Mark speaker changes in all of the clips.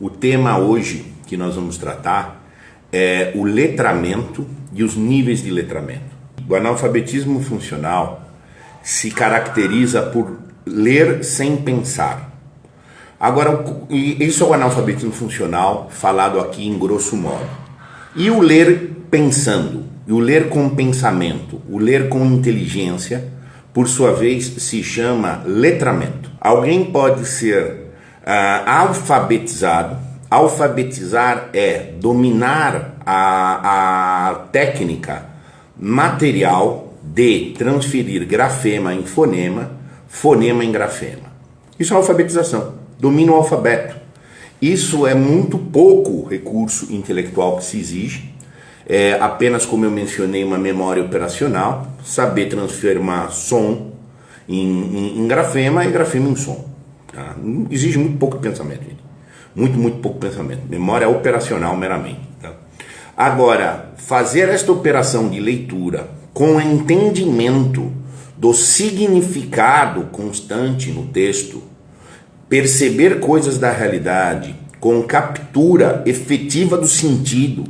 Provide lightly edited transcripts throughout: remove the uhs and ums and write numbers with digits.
Speaker 1: O tema hoje que nós vamos tratar é o letramento e os níveis de letramento. O analfabetismo funcional se caracteriza por ler sem pensar. Agora, isso é o analfabetismo funcional falado aqui em grosso modo. E o ler pensando, e o ler com pensamento, o ler com inteligência, por sua vez, se chama letramento. Alguém pode ser alfabetizado. Alfabetizar é dominar a técnica material de transferir grafema em fonema, fonema em grafema. Isso é alfabetização, domina o alfabeto. Isso é muito pouco recurso intelectual que se exige. É apenas, como eu mencionei, uma memória operacional, saber transformar som em grafema e grafema em som. Tá? Exige muito pouco pensamento, gente. Muito pouco pensamento. Memória operacional meramente. Tá? Agora, fazer esta operação de leitura com entendimento do significado constante no texto, perceber coisas da realidade com captura efetiva do sentido,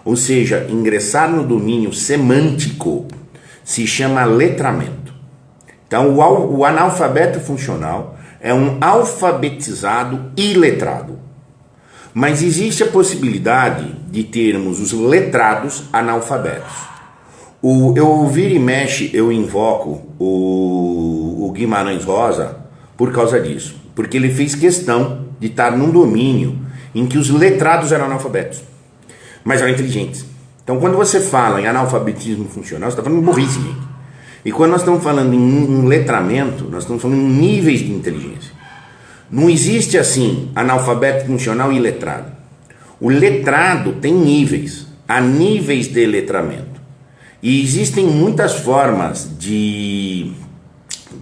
Speaker 1: ou seja, ingressar no domínio semântico, se chama letramento. Então, o analfabeto funcional é um alfabetizado iletrado. Mas existe a possibilidade de termos os letrados analfabetos. Eu vira e mexe, eu invoco o Guimarães Rosa por causa disso. Porque ele fez questão de estar num domínio em que os letrados eram analfabetos, mas eram inteligentes. Então, quando você fala em analfabetismo funcional, você está falando em burrice, gente. E quando nós estamos falando em letramento, nós estamos falando em níveis de inteligência. Não existe assim analfabeto funcional e letrado. O letrado tem níveis, há níveis de letramento. E existem muitas formas de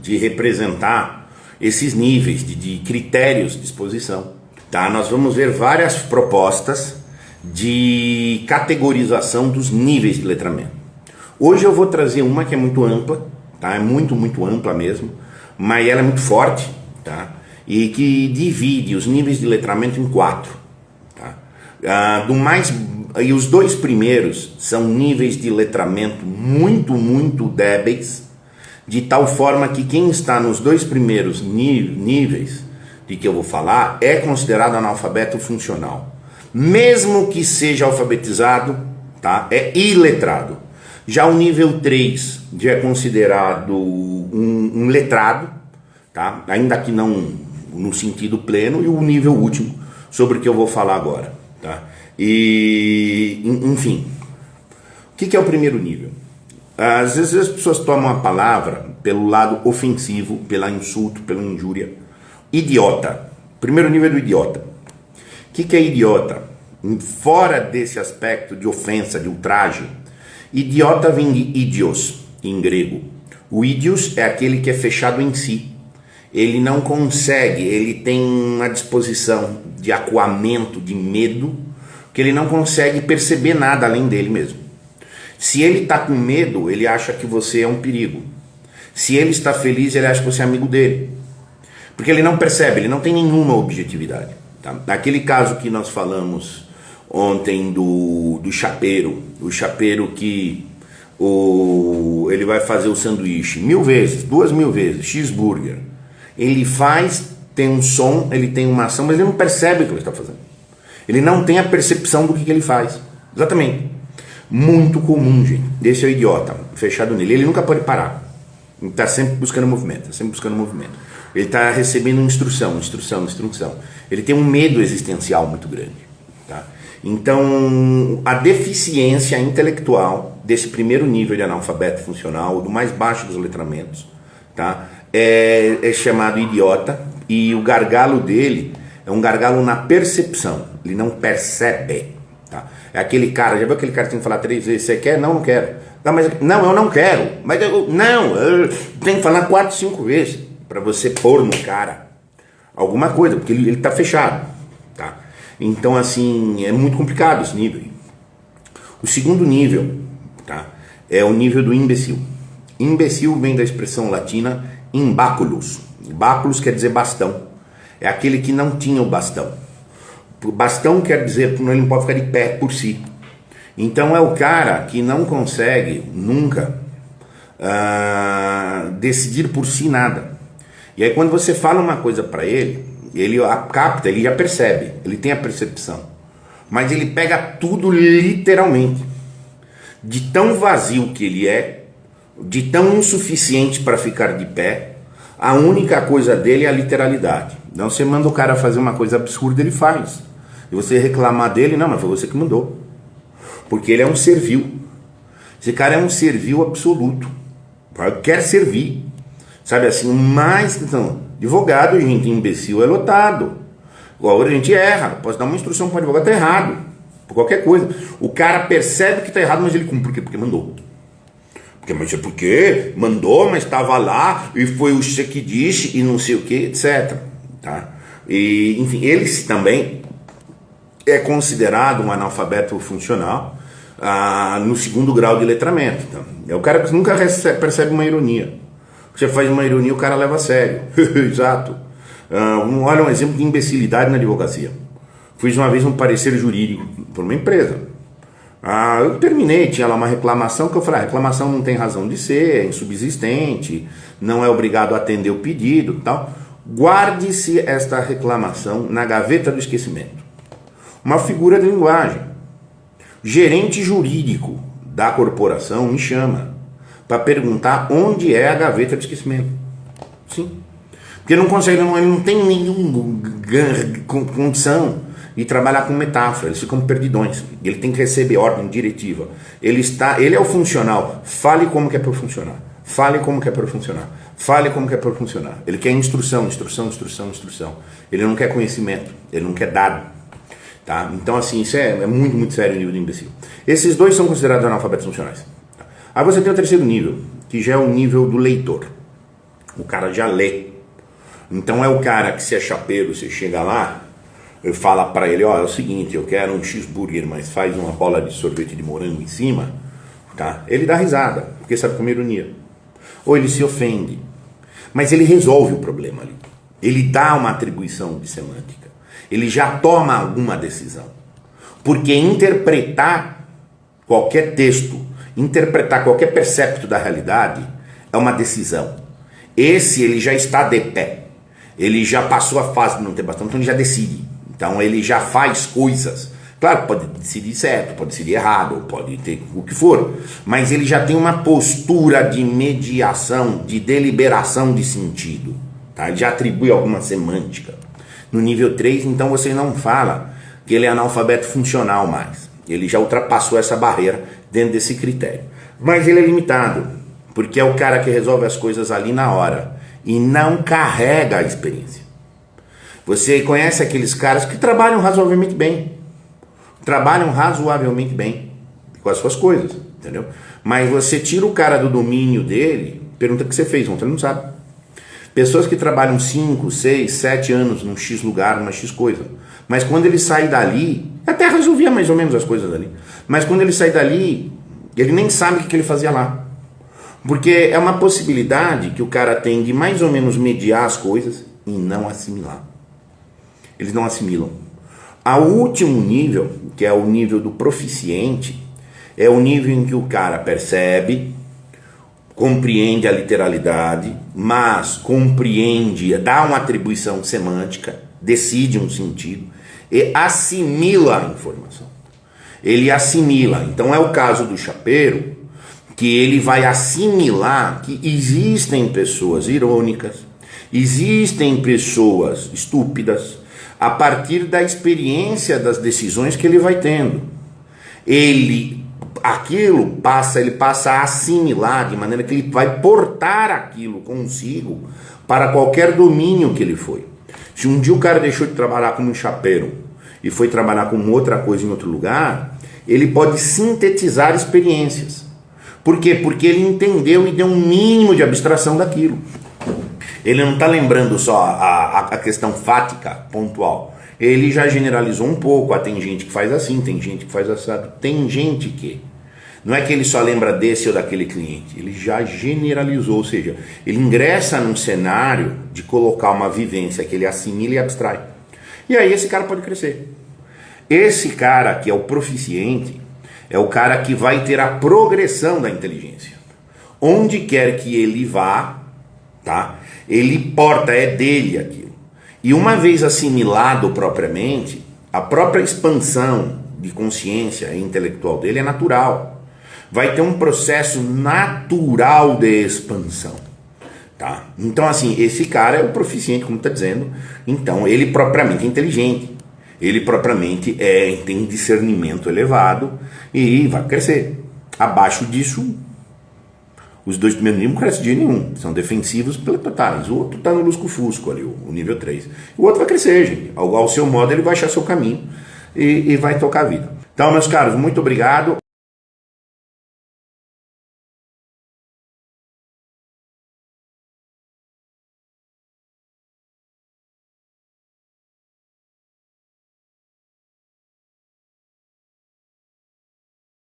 Speaker 1: representar esses níveis, de critérios de exposição. Tá? Nós vamos ver várias propostas de categorização dos níveis de letramento. Hoje eu vou trazer uma que é muito ampla, tá? É muito ampla mesmo, mas ela é muito forte, tá? E que divide os níveis de letramento em 4. Tá? E os 2 primeiros são níveis de letramento muito débeis, de tal forma que quem está nos 2 primeiros níveis de que eu vou falar é considerado analfabeto funcional. Mesmo que seja alfabetizado, tá? É iletrado. Já o nível 3 já é considerado um letrado, tá? Ainda que não no sentido pleno, e o nível último, sobre o que eu vou falar agora. Tá? E, enfim, o que é o primeiro nível? Às vezes as pessoas tomam a palavra pelo lado ofensivo, pela insulto, pela injúria. Idiota. Primeiro nível do idiota. O que é idiota? Fora desse aspecto de ofensa, de ultraje, idiota vem de idios, em grego. O idios é aquele que é fechado em si. Ele não consegue, ele tem uma disposição de acuamento, de medo, que ele não consegue perceber nada além dele mesmo. Se ele está com medo, ele acha que você é um perigo. Se ele está feliz, ele acha que você é amigo dele. Porque ele não percebe, ele não tem nenhuma objetividade. Tá? Naquele caso que nós falamos ontem do chapeiro, o chapeiro que ele vai fazer o sanduíche 1000 vezes, 2000 vezes, cheeseburger. Ele faz, tem um som, ele tem uma ação, mas ele não percebe o que ele está fazendo. Ele não tem a percepção do que ele faz. Exatamente. Muito comum, gente. Esse é o idiota, fechado nele. Ele nunca pode parar. Ele está sempre buscando movimento, Ele está recebendo instrução. Ele tem um medo existencial muito grande. Tá? Então, a deficiência intelectual desse primeiro nível de analfabeto funcional, do mais baixo dos letramentos, tá? É chamado idiota, e o gargalo dele é um gargalo na percepção. Ele não percebe. Tá? É aquele cara, já viu aquele cara que tem que falar 3 vezes, você quer? Não, não quero. Não, eu não quero. Mas eu tenho que falar 4, 5 vezes para você pôr no cara alguma coisa, porque ele está fechado. Tá? Então, assim, é muito complicado esse nível. O segundo nível, tá? É o nível do imbecil. Imbecil vem da expressão latina imbaculus. Báculos quer dizer bastão. É aquele que não tinha o bastão. Bastão quer dizer que ele não pode ficar de pé por si. Então é o cara que não consegue nunca decidir por si nada. E aí quando você fala uma coisa para ele, ele a capta, ele já percebe, ele tem a percepção. Mas ele pega tudo literalmente. De tão vazio que ele é, de tão insuficiente para ficar de pé, a única coisa dele é a literalidade. Então você manda o cara fazer uma coisa absurda, ele faz. E você reclamar dele, não, mas foi você que mandou. Porque ele é um servil. Esse cara é um servil absoluto. Quer servir. Sabe assim, mais... Então, advogado, gente, imbecil é lotado. Agora a gente erra. Posso dar uma instrução para o advogado, tá errado. Por qualquer coisa. O cara percebe que tá errado, mas ele cumpre. Por quê? Porque mandou. Porque mandou, mas estava lá, e foi o você que disse, e não sei o que, etc. Tá? E, enfim, ele também é considerado um analfabeto funcional no segundo grau de letramento. Então, é o cara que nunca percebe uma ironia. Você faz uma ironia, o cara leva a sério. Exato. Olha um exemplo de imbecilidade na advocacia. Fiz uma vez um parecer jurídico por uma empresa. Eu terminei, tinha lá uma reclamação que eu falei, a reclamação não tem razão de ser, é insubsistente, não é obrigado a atender o pedido, tal. Guarde-se esta reclamação na gaveta do esquecimento. Uma figura de linguagem. Gerente jurídico da corporação me chama para perguntar onde é a gaveta de esquecimento. Sim. Porque não consegue, ele não tem nenhuma condição de trabalhar com metáfora, eles ficam perdidões. Ele tem que receber ordem, diretiva. Ele é o funcional. Fale como que é para funcionar. Fale como que é para funcionar. Fale como que é para funcionar. Ele quer instrução. Ele não quer conhecimento. Ele não quer dado. Tá? Então, assim, isso é muito, muito sério o nível do imbecil. Esses dois são considerados analfabetos funcionais. Aí você tem o terceiro nível, que já é o nível do leitor. O cara já lê. Então é o cara que, se é chapeiro, você chega lá e fala para ele, é o seguinte, eu quero um cheeseburger, mas faz uma bola de sorvete de morango em cima, tá? Ele dá risada, porque sabe como é ironia. Ou ele se ofende. Mas ele resolve o problema ali. Ele dá uma atribuição de semântica. Ele já toma alguma decisão. Porque interpretar qualquer texto, interpretar qualquer percepto da realidade é uma decisão. Esse ele já está de pé. Ele já passou a fase de não ter bastão, então ele já decide. Então ele já faz coisas. Claro, pode decidir certo, pode decidir errado, pode ter o que for. Mas ele já tem uma postura de mediação, de deliberação de sentido. Tá? Ele já atribui alguma semântica. No nível 3, então você não fala que ele é analfabeto funcional mais. Ele já ultrapassou essa barreira dentro desse critério. Mas ele é limitado, porque é o cara que resolve as coisas ali na hora e não carrega a experiência. Você conhece aqueles caras que trabalham razoavelmente bem. Trabalham razoavelmente bem com as suas coisas, entendeu? Mas você tira o cara do domínio dele, pergunta o que você fez ontem, ele não sabe. Pessoas que trabalham 5, 6, 7 anos num X lugar, numa X coisa. Mas quando ele sai dali, até resolvia mais ou menos as coisas ali. Mas quando ele sai dali, ele nem sabe o que ele fazia lá. Porque é uma possibilidade que o cara tem de mais ou menos mediar as coisas e não assimilar. Eles não assimilam. O último nível, que é o nível do proficiente, é o nível em que o cara percebe, compreende a literalidade, mas compreende, dá uma atribuição semântica, decide um sentido e assimila a informação. Ele assimila. Então é o caso do chapeiro, que ele vai assimilar que existem pessoas irônicas, existem pessoas estúpidas, a partir da experiência das decisões que ele vai tendo. Ele passa a assimilar, de maneira que ele vai portar aquilo consigo para qualquer domínio que ele foi. Se um dia o cara deixou de trabalhar como um chapeiro e foi trabalhar com outra coisa em outro lugar, ele pode sintetizar experiências. Por quê? Porque ele entendeu e deu um mínimo de abstração daquilo. Ele não está lembrando só a questão fática, pontual. Ele já generalizou um pouco. Tem gente que faz assim, tem gente que faz assado. Tem gente que... Não é que ele só lembra desse ou daquele cliente. Ele já generalizou, ou seja, ele ingressa num cenário de colocar uma vivência que ele assimila e abstrai. E aí esse cara pode crescer. Esse cara que é o proficiente é o cara que vai ter a progressão da inteligência. Onde quer que ele vá, tá? Ele porta, é dele aquilo. E uma vez assimilado propriamente, a própria expansão de consciência e intelectual dele é natural. Vai ter um processo natural de expansão. Tá? Então, assim, esse cara é o proficiente, como está dizendo. Então, ele propriamente é inteligente. Ele propriamente tem discernimento elevado e vai crescer. Abaixo disso, os dois primeiros níveis não crescem de nenhum. São defensivos totais. O outro está no lusco-fusco ali, o nível 3. O outro vai crescer, gente. Ao seu modo, ele vai achar seu caminho e vai tocar a vida. Então, meus caros, muito obrigado.